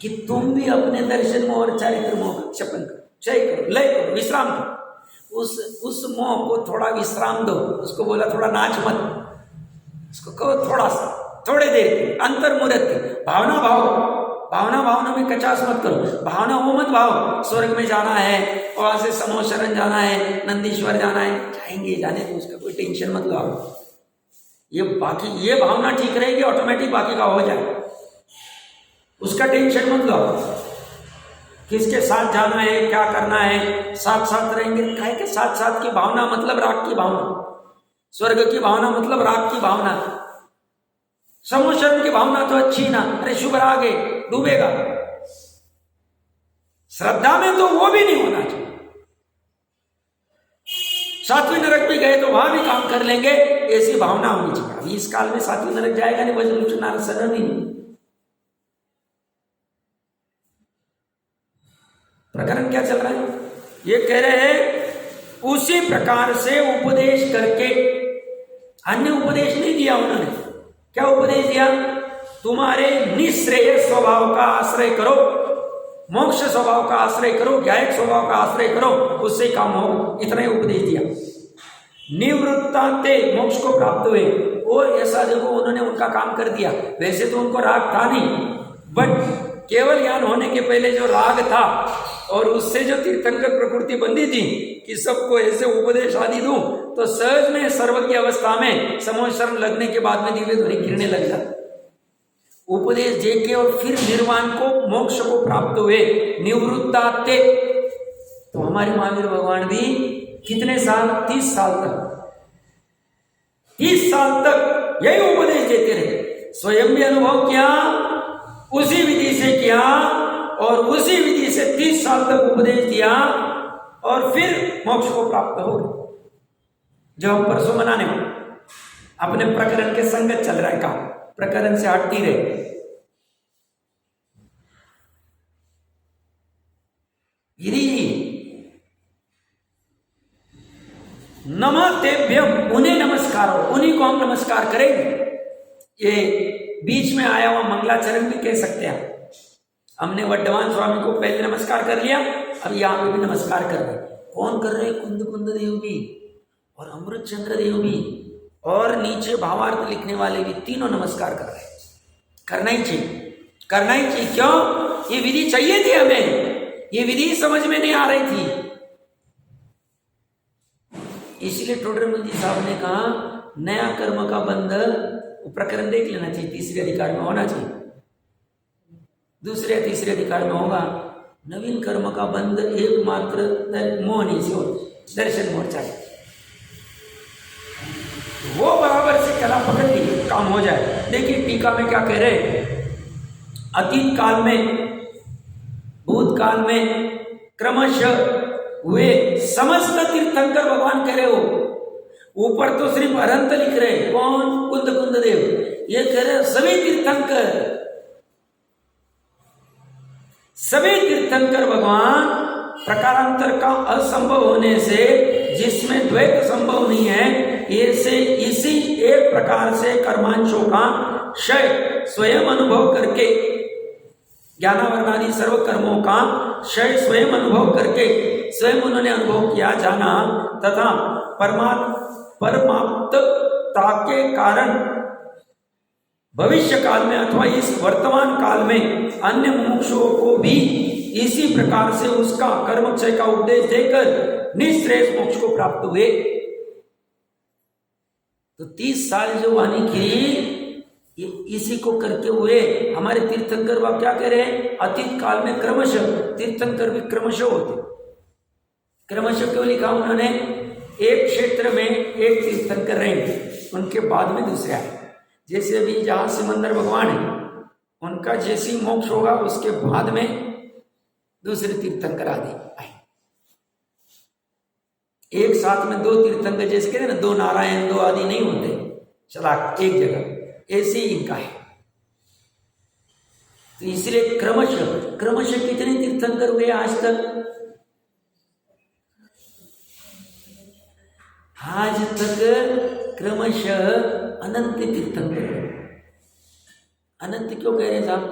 कि तुम भी अपने दर्शन मोह और चारित्र मोह का क्षपन करो, क्षय करो, लय करो, विश्राम दो, उस मोह को थोड़ा विश्राम दो। उसको बोला थोड़ा नाच मत, उसको कहो थोड़ा सा, थोड़े देर के अंतर मुहूर्त के भावना भाव, भावना में कचास मत करो, भावना हो मत भाव, स्वर्ग में जाना है, वहां से समूह शरण जाना है, नंदीश्वर जाना है, जाएंगे, जाने तो उसका कोई टेंशन मत लो। ये बाकी ये भावना ठीक रहेगी, ऑटोमेटिक बाकी का हो जाए, उसका टेंशन मत लो। किसके साथ जाना है, क्या करना है, साथ साथ रहेंगे, काहे के साथ साथ की भावना मतलब राग की भावना, स्वर्ग की भावना मतलब राग की भावना, समूह शरण की भावना तो अच्छी ना, अरे शुभ राग है, डूबेगा। श्रद्धा में तो वो भी नहीं होना चाहिए। सातवें नरक भी गए तो वहां भी काम कर लेंगे, ऐसी भावना होनी चाहिए। अभी इस काल में सातवें नरक जाएगा नहीं, वज्रमुष्ट नारद शरण ही नहीं। प्रकरण क्या चल रहा है? ये कह रहे हैं उसी प्रकार से उपदेश करके, अन्य उपदेश नहीं दिया उन्होंने। क्या उपदेश दिया? तुम्हारे निश्रेय स्वभाव का आश्रय करो, मोक्ष स्वभाव का आश्रय करो, ज्ञायक स्वभाव का आश्रय करो, उससे काम हो, इतना ही उपदेश दिया। निवृत्ताते मोक्ष को प्राप्त हुए, और ऐसा देखो उन्होंने उनका काम कर दिया। वैसे तो उनको राग था नहीं, बट केवल ज्ञान होने के पहले जो राग था और उससे जो तीर्थंकर प्रकृति बंधी थी कि सबको ऐसे उपदेश आदि दूं, तो सहज में सर्वज्ञ अवस्था में समोह शरण लगने के बाद में दिव्य ध्वनि गिरने लग जाता। उपदेश देके और फिर निर्वाण को, मोक्ष को प्राप्त हुए, निवृत्ताते। तो हमारे महावीर भगवान भी कितने साल? 30 साल तक, 30 साल तक यही उपदेश देते रहे। स्वयं भी अनुभव किया, उसी विधि से किया, और उसी विधि से 30 साल तक उपदेश दिया, और फिर मोक्ष को प्राप्त हो गए। जो हम परसों मनाने में अपने प्रकरण के संगत चल रहा है, काम प्रकरण से हटती रहे। नमः तेभ्यम, उन्हें नमस्कार हो, उन्हीं को हम नमस्कार करेंगे। ये बीच में आया हुआ मंगलाचरण भी कह सकते हैं। हमने वर्धमान स्वामी को पहले नमस्कार कर लिया, अब यहाँ पे भी नमस्कार कर रहे। कौन कर रहे? कुंद कुंद देव भी और अमृत चंद्र देव भी और नीचे भावार्थ लिखने वाले भी, तीनों नमस्कार कर रहे। करना ही चाहिए, करना ही चाहिए। क्यों? ये विधि चाहिए थी हमें, ये विधि समझ में नहीं आ रही थी। इसलिए टोडरमल जी साहब ने कहा नया कर्म का बंध प्रकरण देख लेना चाहिए, तीसरे अधिकार में होना चाहिए। दूसरे तीसरे अधिकार में होगा नवीन कर्म का बंध एकमात्र मोहनी से हो, दर्शन मोह चाहिए, वो बराबर से कला पकड़ ली, काम हो जाए। देखिए टीका में क्या कह रहे? अतीत काल में, भूतकाल में क्रमशः हुए समस्त तीर्थंकर भगवान कह रहे हो। ऊपर तो सिर्फ अरंत लिख रहे, कौन? कुंद कुंद देव। ये कह रहे सभी तीर्थंकर, सभी तीर्थंकर भगवान प्रकारांतर का असंभव होने से, जिसमें द्वैत संभव नहीं है, ऐसे इसी एक प्रकार से कर्मांशों का क्षय स्वयं अनुभव करके, ज्ञानावरणादि सर्व कर्मों का क्षय स्वयं अनुभव करके, स्वयं उन्होंने अनुभव किया जाना तथा परमाप्तता के कारण भविष्य काल में अथवा इस वर्तमान काल में अन्य मुमुक्षुओं को भी इसी प्रकार से उसका कर्मक्षय का उपदेश देकर निश्रेयस मोक्ष को प्राप्त हुए। तो 30 साल जो वाणी की इसी को करके हुए। हमारे तीर्थंकर वह क्या कह रहे हैं? अतीत काल में क्रमशः, तीर्थंकर भी क्रमशः होते। क्रमशः क्यों लिखा उन्होंने? एक क्षेत्र में एक तीर्थंकर रहेंगे, उनके बाद में दूसरे आए। जैसे अभी जहां सिमंदर भगवान है, उनका जैसी मोक्ष होगा उसके बाद में दूसरे तीर्थंकर आदि आए। एक साथ में 2 तीर्थंकर, जैसे कहते हैं ना 2 नारायण 2 आदि नहीं होते, चला एक जगह, ऐसे ही इनका है। तो इसलिए क्रमशः कितने तीर्थंकर हुए आज तक? आज तक क्रमशः अनंत तीर्थंकर। अनंत क्यों कह रहे साहब?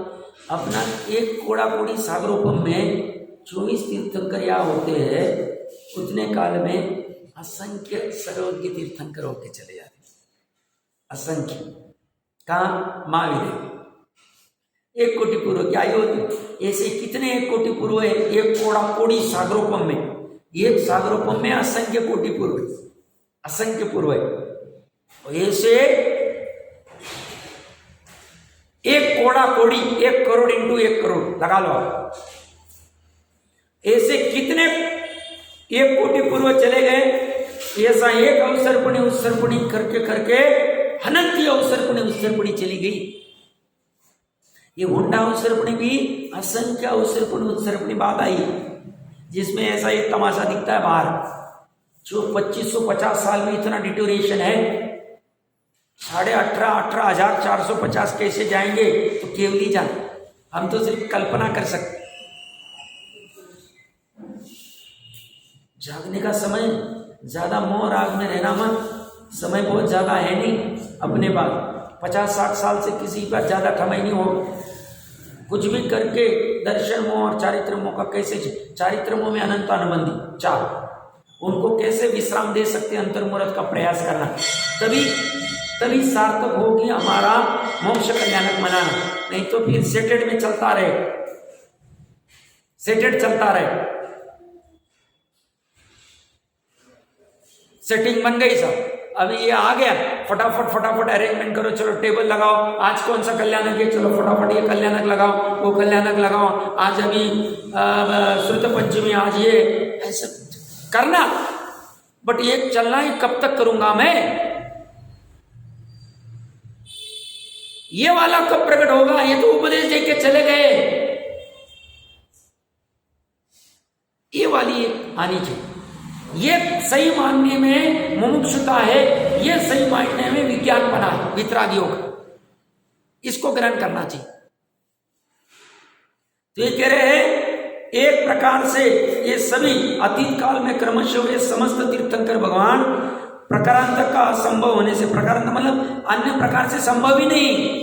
अपना एक कोड़ा कोड़ी सागरोपम में 24 तीर्थंकर या होते हैं, उतने काल में असंख्य सर्वज्ञ तीर्थंकर होके चले जाते, असंख्य। कहाँ? महावीर 1 कोटि पूर्व की आयु होती। ऐसे कितने 1 कोटि पूर्व है? एक कोड़ा कोड़ी सागरोपम में, एक सागरोपम में असंख्य कोटि पूर्व, असंख्य पूर्व है। ऐसे 1 कोड़ा कोड़ी, 1 करोड़ इंटू 1 करोड़ लगा लो। ऐसे कितने 1 कोटि पूर्व चले गए। ऐसा एक अवसरपणी उत्सर्पणी करके करके अनंत अवसरपणी उत्सर्पणी चली गई। ये होंडा अवसरपणी भी असंख्य अवसरपणी उत्सर्पणी बात आई, जिसमें ऐसा एक तमाशा दिखता है बाहर। जो 2550 साल में इतना डिटोरेशन है, 18,450 कैसे जाएंगे? तो केवली जान, हम तो सिर्फ कल्पना कर सकते। जागने का समय, ज्यादा मोह राग में रहना मत, समय बहुत ज्यादा है नहीं अपने पास। 50-60 साल से किसी का ज्यादा कमाई नहीं हो। कुछ भी करके दर्शन मोह और चारित्र मोह का कैसे, चारित्र मोह में अनंत अनुबंधी चार, उनको कैसे विश्राम दे सकते, अंतर्मुहूर्त का प्रयास करना, तभी सार्थक होगी हमारा मोक्ष कल्याणक मनाना। नहीं तो फिर सेटेड में चलता रहे, सेटेड चलता रहे। सेटिंग बन गई सब, अभी ये आ गया, फटाफट अरेंजमेंट करो, चलो टेबल लगाओ, आज कौन सा कल्याणक है, चलो फटाफट ये कल्याणक लगाओ, वो कल्याणक लगाओ, आज अभी श्रुत पंचमी, आज ये, ऐसा करना। बट ये चलना ही कब तक करूंगा मैं? ये वाला कब प्रकट होगा? ये तो उपदेश दे के चले गए, ये वाली आनी चाहिए। ये सही मानने में मुमुक्षुता है, ये सही मानने में विज्ञानपना है, वितराग योग, इसको ग्रहण करना चाहिए। तो ये कह रहे हैं एक प्रकार से ये सभी अतीत काल में क्रमशः ये समस्त तीर्थंकर भगवान प्रकारांतक का असंभव होने से, प्रकारांतक मतलब अन्य प्रकार से संभव ही नहीं,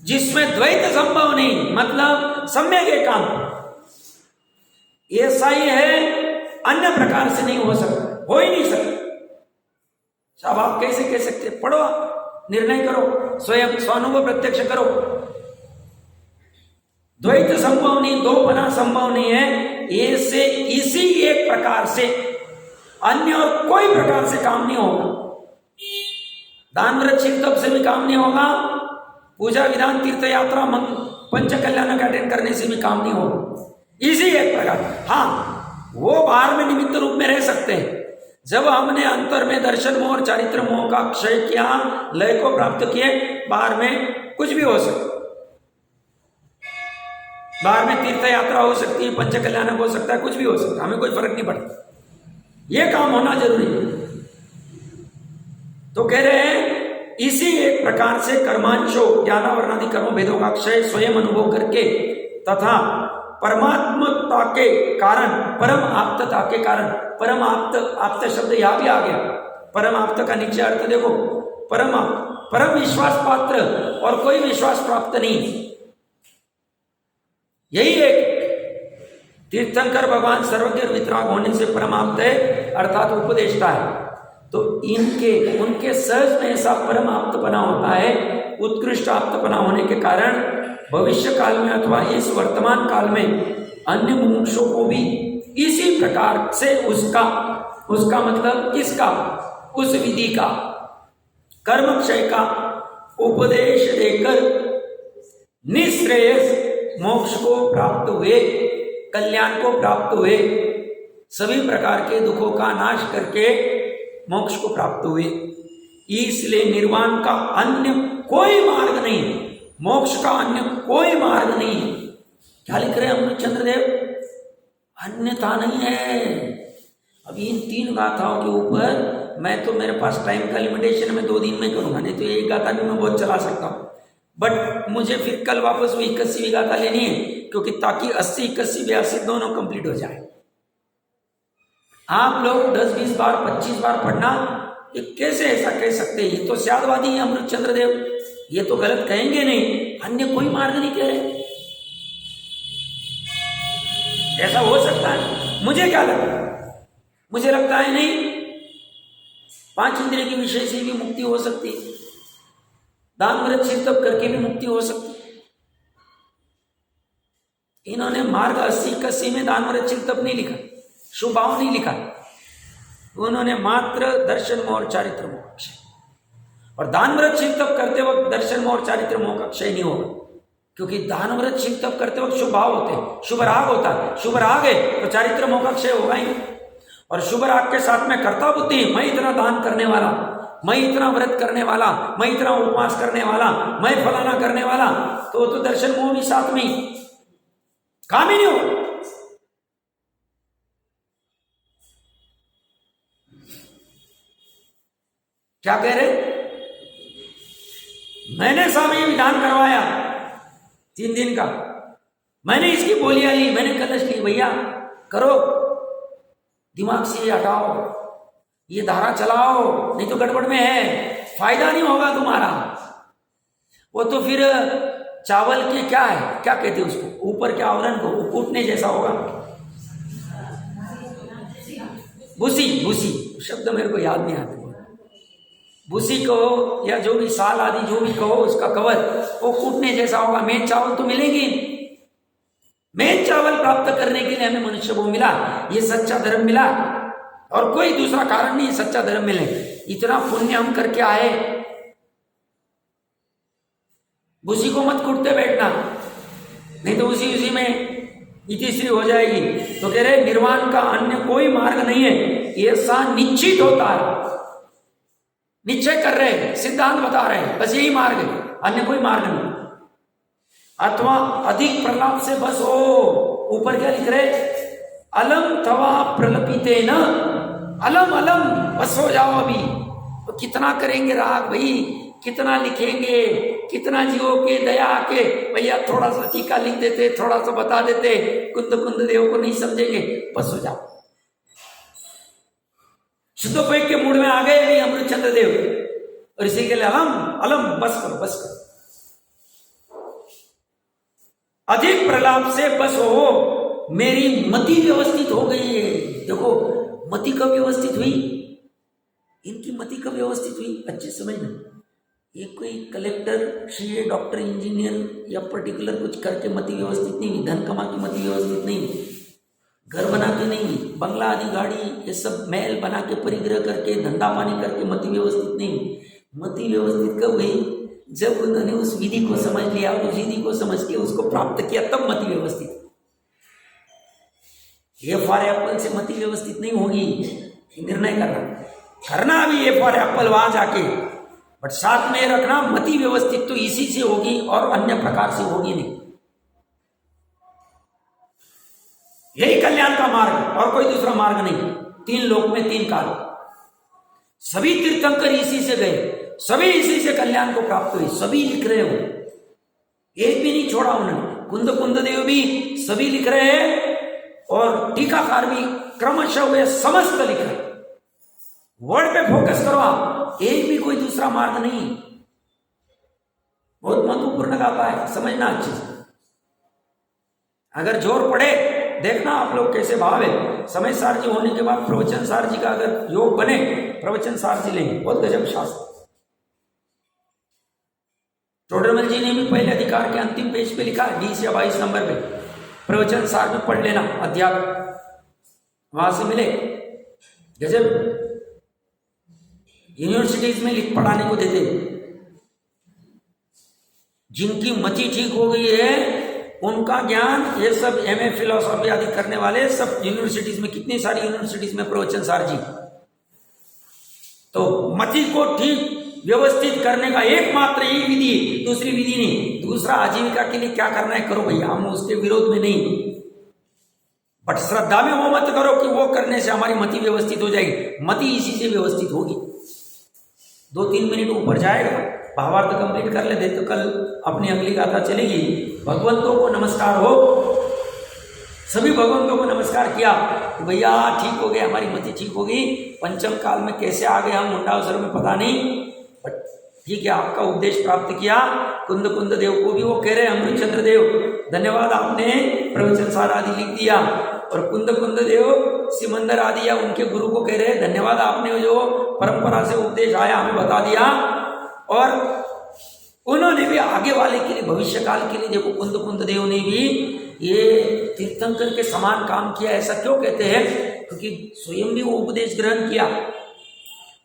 जिसमें द्वैत संभव नहीं, मतलब सम्यक एकांत, ऐसा ही है, अन्य प्रकार से नहीं हो सकता, हो ही नहीं सकता। साहब आप कैसे कह सकते? पढ़ो, निर्णय करो, स्वयं स्वानुभव प्रत्यक्ष करो। द्वैत संभव नहीं, दोपना संभव नहीं है, ऐसे इसी एक प्रकार से अन्य और कोई प्रकार से काम नहीं होगा। दान व्रत तप से भी काम नहीं होगा, पूजा विधान तीर्थ यात्रा पंच कल्याण अटेंड करने से भी काम नहीं होगा, इसी एक प्रकार। हाँ, वो बाहर में निमित्त रूप में रह सकते हैं। जब हमने अंतर में दर्शन मोह और चारित्र मोह का क्षय किया, लय को प्राप्त किए, बाहर में कुछ भी हो सकता, बाहर में तीर्थ यात्रा हो सकती है, पंच कल्याणक हो सकता है, कुछ भी हो सकता है, हमें कोई फर्क नहीं पड़ता, ये काम होना जरूरी है। तो कह रहे हैं इसी एक प्रकार से कर्मांशो ज्ञानावरणादि कर्म भेदों का क्षय स्वयं अनुभव करके तथा परमात्मता के कारण, परम आप्तता के कारण, परम आप्त शब्द यहां भी आ गया, परम आप्त का नीचे अर्थ देखो, परम विश्वास पात्र और कोई विश्वास प्राप्त नहीं, यही एक तीर्थंकर भगवान सर्वज्ञ वितराग होने से परम आप्त है, अर्थात उपदेष्टा है। तो उनके सहज में ऐसा परम आप्तपना होता है, उत्कृष्ट आप्तपना होने के कारण भविष्य काल में अथवा इस वर्तमान काल में अन्य मुमुक्षों को भी इसी प्रकार से उसका मतलब किसका, उस विधि का, कर्म क्षय का उपदेश देकर निश्रेयस मोक्ष को प्राप्त हुए, कल्याण को प्राप्त हुए, सभी प्रकार के दुखों का नाश करके मोक्ष को प्राप्त हुए। इसलिए निर्वाण का अन्य कोई मार्ग नहीं, मोक्ष का अन्य कोई मार्ग नहीं। क्या लिख रहे हैं अमृत चंद्रदेव? अन्यथा नहीं है। अभी इन 3 गाथाओं के ऊपर मैं तो, मेरे पास टाइम का लिमिटेशन, मैं 2 दिन में करूंगा, नहीं तो एक गाथा भी मैं बहुत चला सकता हूँ, बट मुझे फिर कल वापस वो 81वीं गाथा लेनी है, क्योंकि ताकि 80, 81, 82 दोनों कंप्लीट हो जाए। आप लोग 10, 20 बार, 25 बार पढ़ना, ये कैसे ऐसा कह सकते हैं? ये तो स्यादवादी है अमृत चंद्रदेव, ये तो गलत कहेंगे नहीं, अन्य कोई मार्ग नहीं कह रहे। ऐसा हो सकता है? मुझे क्या लगता है? मुझे लगता है नहीं, 5 इंद्रिय के विषय से भी मुक्ति हो सकती है, दान व्रत शिव तप करके भी मुक्ति हो सकती है। इन्होंने मार्ग 80, 81 में दान व्रत शिव तप नहीं लिखा, शुभ भाव नहीं लिखा, उन्होंने मात्र दर्शन मोह और चारित्र मोह का क्षय। और दान व्रत शिव तप करते वक्त दर्शन मोह और चारित्र मोह का क्षय नहीं होगा, क्योंकि दान व्रत शिव तप करते वक्त शुभ भाव होते हैं, शुभ राग होता है, शुभ राग है तो चारित्र मोह का क्षय होगा ही। और शुभ राग के साथ में कर्ता बुद्धि, मैं इतना दान करने वाला, मैं इतना व्रत करने वाला, मैं इतना उपवास करने वाला, मैं फलाना करने वाला, तो दर्शन मोह भी साथ में काम ही नहीं होगा। क्या कह रहे? मैंने साहब ये विधान करवाया 3 दिन का, मैंने इसकी बोलियां ली, मैंने कलश ली, भैया करो, दिमाग से ये हटाओ, ये धारा चलाओ, नहीं तो गड़बड़ में है, फायदा नहीं होगा तुम्हारा। वो तो फिर चावल के क्या है, क्या कहते हैं उसको, ऊपर के आवरण को कूटने जैसा होगा, भूसी, भूसी शब्द मेरे को याद नहीं आता, भूसी कहो या जो भी साल आदि जो भी कहो, उसका कवर वो कूटने जैसा होगा। मेन चावल तो मिलेगी, मेन चावल प्राप्त करने के लिए हमें मनुष्य को मिला, ये सच्चा धर्म मिला, और कोई दूसरा कारण नहीं सच्चा धर्म मिले। इतना पुण्य हम करके आए, भूसी को मत कूटते बैठना, नहीं तो उसी में इतिश्री हो जाएगी। तो कह रहे निर्वाण का अन्य कोई मार्ग नहीं है, ऐसा निश्चित होता है, निश्चय कर रहे हैं, सिद्धांत बता रहे हैं, बस यही मार्ग है, अन्य कोई मार्ग नहीं। अथवा अधिक प्रलाप से बस हो, ऊपर क्या लिख रहे, अलम तवा प्रलपिते न, अलम अलम बस हो जाओ। अभी तो कितना करेंगे राग भाई, कितना लिखेंगे, कितना जीवों के दया आके भैया थोड़ा सा टीका लिख देते, थोड़ा सा बता देते, कुंद देव को नहीं समझेंगे, बस हो जाओ। शुद्धोपयोग के मूड में आ गए भी अमृतचंद्र देव, और इसी के लिए अलम अलम बस करो, बस करो, अधिक प्रलाप से बस हो, मेरी मति व्यवस्थित हो गई है। देखो मति कब व्यवस्थित हुई, इनकी मति कब व्यवस्थित हुई, अच्छे समझना। ये कोई कलेक्टर, सीए, डॉक्टर, इंजीनियर या पर्टिकुलर कुछ करके मति व्यवस्थित नहीं हुई, धन कमा की मति व्यवस्थित नहीं हुई, घर बना के नहीं हुई, बंगला आदि गाड़ी ये सब महल बना के परिग्रह करके धंधा पानी करके मति व्यवस्थित नहीं हुई। मति व्यवस्थित कब हुई, जब उन्होंने उस विधि को समझ लिया, उस विधि को समझ के उसको प्राप्त किया, तब मति व्यवस्थित। ये फॉर एप्पल से मति व्यवस्थित नहीं होगी, निर्णय करना अभी ये फॉर एप्पल वहां जाके, बट साथ में रखना मति व्यवस्थित तो इसी से होगी और अन्य प्रकार से होगी नहीं। यही कल्याण का मार्ग, और कोई दूसरा मार्ग नहीं। 3 लोक में 3 काल, सभी तीर्थंकर इसी से गए, सभी इसी से कल्याण को प्राप्त हुए, सभी लिख रहे हो, एक भी नहीं छोड़ा उन्होंने। कुंद देव भी सभी लिख रहे हैं, और टीकाकार भी क्रमशः वे समस्त लिख रहे। वर्ड पे फोकस करो आप, एक भी कोई दूसरा मार्ग नहीं। बहुत महत्वपूर्ण गाता है, समझना अच्छे से। अगर जोर पड़े, देखना आप लोग कैसे भाव है। समय सार जी होने के बाद प्रवचन सार जी का अगर योग बने, प्रवचन सार जी लेंगे, बहुत गजब शास्त्र। टोडरमल जी ने भी पहले अधिकार के अंतिम पेज पे लिखा, 20 या 22 नंबर पे, प्रवचन सार में पढ़ लेना, अध्यात्म वहां से मिले। गजब यूनिवर्सिटीज में लिख पढ़ाने को देते। जिनकी मति ठीक हो गई है, उनका ज्ञान, ये सब एमए फिलोसॉफी आदि करने वाले सब यूनिवर्सिटीज में, कितनी सारी यूनिवर्सिटीज में प्रवचन सार जी। तो मति को ठीक व्यवस्थित करने का एकमात्र यही विधि, दूसरी विधि नहीं। दूसरा आजीविका के लिए क्या करना है करो भैया, हम उसके विरोध में नहीं, बट श्रद्धा में वो मत करो कि वो करने से हमारी मति व्यवस्थित हो जाएगी। मति इसी से व्यवस्थित होगी। 2-3 मिनट ऊपर जाएगा, भावार्थ कंप्लीट कर लेते तो कल अपनी अगली गाथा चलेगी। भगवंतों को नमस्कार हो, सभी भगवंतों को नमस्कार किया कि भैया ठीक हो गए, हमारी मति ठीक हो गई। पंचम काल में कैसे आ गए हम मुंडावसर में पता नहीं, बट ठीक है, आपका उपदेश प्राप्त किया। कुंद देव को भी वो कह रहे हैं, अमृतचंद्र देव धन्यवाद, आपने प्रवचन सार आदि लिख दिया। और कुंद देव सिमंदर आदि या उनके गुरु को कह रहे हैं, धन्यवाद, आपने जो परंपरा से उपदेश आया हमें बता दिया। और उन्होंने भी आगे वाले के लिए, भविष्य काल के लिए, देखो कुंद देव ने भी ये तीर्थंकर के समान काम किया। ऐसा क्यों कहते हैं, क्योंकि स्वयं भी वो उपदेश ग्रहण किया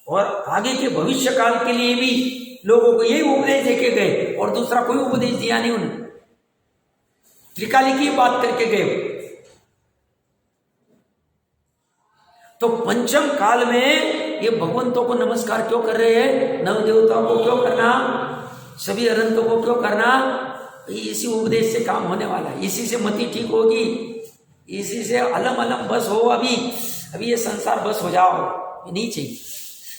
और आगे के भविष्य काल के लिए भी लोगों को यही उपदेश देके गए, और दूसरा कोई उपदेश दिया नहीं उन्होंने, त्रिकाली की बात करके गए। तो पंचम काल में ये भगवंतों को नमस्कार क्यों कर रहे हैं, नव देवताओं को क्यों करना, सभी अनंतों को क्यों करना, इसी उपदेश से काम होने वाला है। इसी से मति ठीक होगी, इसी से अलम अलम बस हो। अभी ये संसार बस हो जाओ, ये नहीं चाहिए।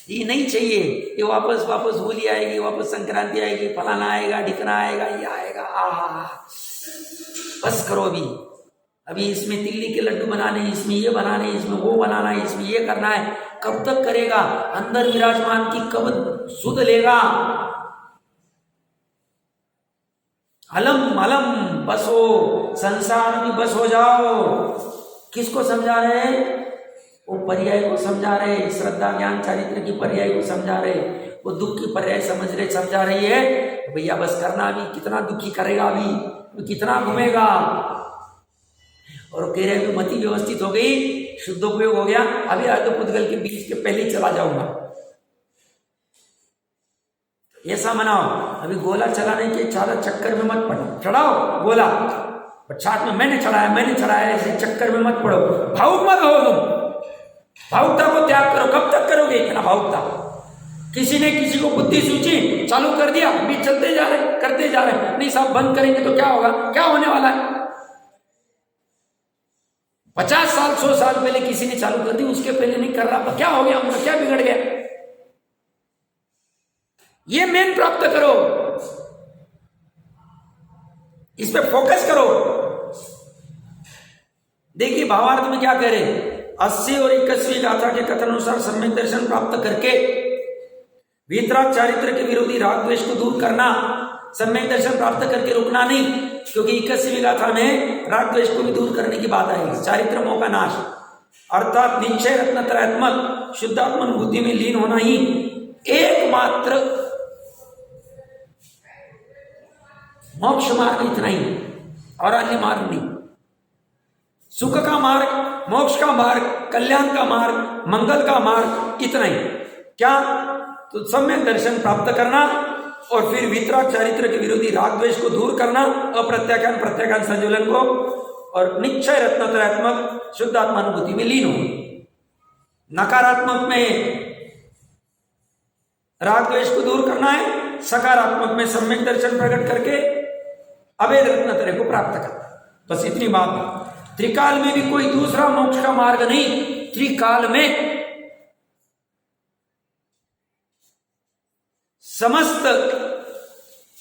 ये नहीं चाहिए, ये वापस वापस होली आएगी, वापस संक्रांति आएगी, फलाना आएगा, ढिकना आएगा, ये आएगा, बस करो अभी इसमें तिल्ली के लड्डू बनाने, इसमें ये बनाने, इसमें वो बनाना है, इसमें ये करना है। कब तक करेगा? अंदर विराजमान की कब सुध लेगा? अलम अलम बसो, संसार में बस हो जाओ। किसको समझा रहे हैं? वो पर्याय को समझा रहे, श्रद्धा ज्ञान चारित्र की पर्याय को समझा रहे, वो दुख की पर्याय समझा रही है। भैया बस करना, अभी कितना दुखी करेगा, अभी कितना घूमेगा। और कह रहे हैं मति व्यवस्थित हो गई, शुद्धोपयोग हो गया, अभी अर्धपुद्गल के बीच के पहले ही चला जाऊंगा। ऐसा मनाओ, अभी गोला चलाने के चारा चक्कर में मत पड़ो, चढ़ाओ गोला, पर साथ में मैंने चढ़ाया ऐसे चक्कर में मत पड़ो। भावुक मत हो तुम, भावुकता को त्याग करो। कब तक करोगे इतना भावुकता? किसी ने किसी को बुद्धि सूची चालू कर दिया, अभी चलते जा रहे, करते जा रहे, नहीं साहब बंद करेंगे तो क्या होगा? क्या होने वाला है? 50 साल 100 साल पहले किसी ने चालू कर दी, उसके पहले नहीं कर रहा, क्या हो गया हमको? क्या बिगड़ गया? ये मेन प्राप्त करो, इस पे फोकस करो। देखिए भावार्थ में क्या कह रहे, 80 और 81वीं गाथा के कथन अनुसार सम्यक दर्शन प्राप्त करके वीतराग चारित्र के विरोधी राग द्वेष को दूर करना, सम्यक दर्शन प्राप्त करके रुकना नहीं, क्योंकि 81वीं गाथा में राग द्वेष को भी दूर करने की बात आएगी। चारित्र मोह का नाश अर्थात निश्चय रत्नत्रयात्मक शुद्धात्मन बुद्धि में लीन होना ही एकमात्र मोक्ष मार्ग, इतना ही, और अन्य मार्ग नहीं। सुख का मार्ग, मोक्ष का मार्ग, कल्याण का मार्ग, मंगल का मार्ग, इतना ही। क्या? तो सम्यक दर्शन प्राप्त करना और फिर वीतराग चारित्र के विरोधी राग द्वेष को दूर करना, अप्रत्याख्यान प्रत्याख्यान संयोजन को, और निश्चय रत्नत्रयात्मक शुद्ध आत्मानुभूति में लीन हो। नकारात्मक में राग द्वेष को दूर करना है, सकारात्मक में सम्यक दर्शन प्रकट करके अभेद रत्नत्रय को प्राप्त करना। बस इतनी बात। त्रिकाल में भी कोई दूसरा मोक्ष का मार्ग नहीं। त्रिकाल में समस्त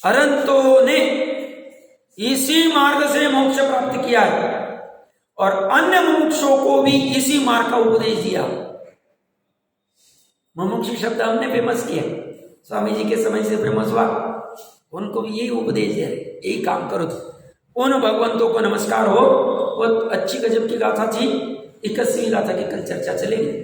अरंतों ने इसी मार्ग से मोक्ष प्राप्त किया है और अन्य मुमुक्षों को भी इसी मार्ग का उपदेश दिया। मुमुक्षु शब्द हमने फेमस किया, स्वामी जी के समय से फेमस हुआ, उनको भी यही उपदेश है, यही काम करो। उन भगवंतों को नमस्कार हो। बहुत अच्छी गजब की गाथा थी, 81वीं गाथा की कल चर्चा चलेगी।